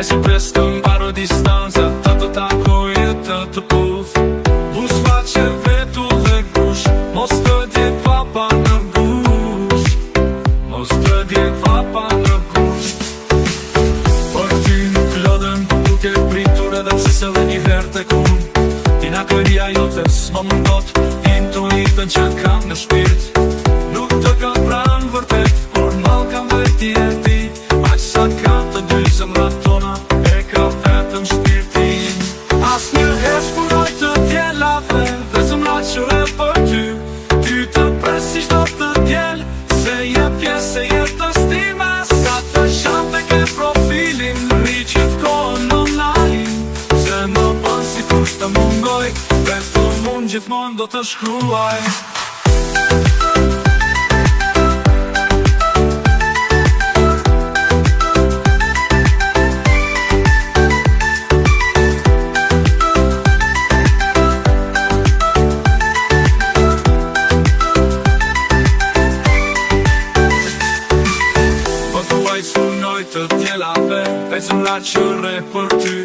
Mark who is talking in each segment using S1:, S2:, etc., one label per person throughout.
S1: që presto mbaro distanca, të takoj e të puth. Bus faqe vetu dhe gush, mos të djek vapa në gush, mos të djek vapa në gush. Për ty nuk lodhem, nuk e pritur edhe pse se dhe një her të kun. Ti na këria jote s'mo mundot, intuitën që kam në shpirt. Nuk të kam pranë vërtet, por mal kam veti e ti. Aq sa kam të dy zemrat tona, e ka vetëm shpirtin. As një herë shpunoj të djelave, dhe zemrat që e për ty. Ty të presi shdo të djel, se je pjesë e jetës time. Sa të sham të ke profilin, ri qit kohën online. Se më bën si kush të mungoj, vetëm unë gjithmonë do të shkruaj. Të djelave, vecëm la qërre për ty.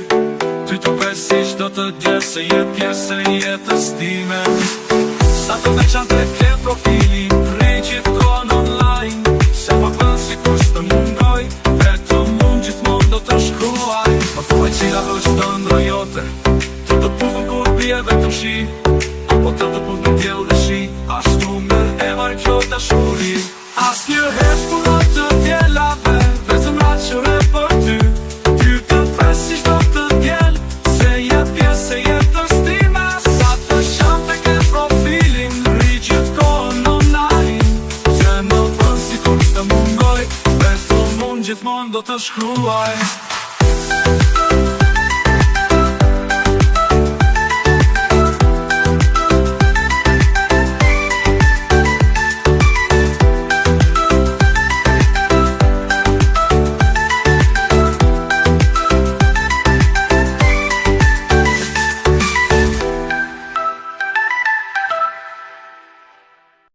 S1: Ty të presi shdo të djelë, se je pjesë e jetës time. Sa të veçan të ke profilin, rej gjithkon online. Se më bën si kush të mundoj, vetëm unë gjithmon do të shkruaj. Më thuaj cila është të ndra jote, të pufën kur bje vetëm shi, apo të pufën në djelë dhe shi. Ashtu me e marrë kjo të shuri. As një herë shpunoj të djelave, qëre për ty. Ty të presi shdo të djel, se je pjesë e jetës time. Sa të sham të ke profilin, ri gjithkohën online. Se më bën si kur të mungoj, vetëm unë gjithmonë do të shkruaj.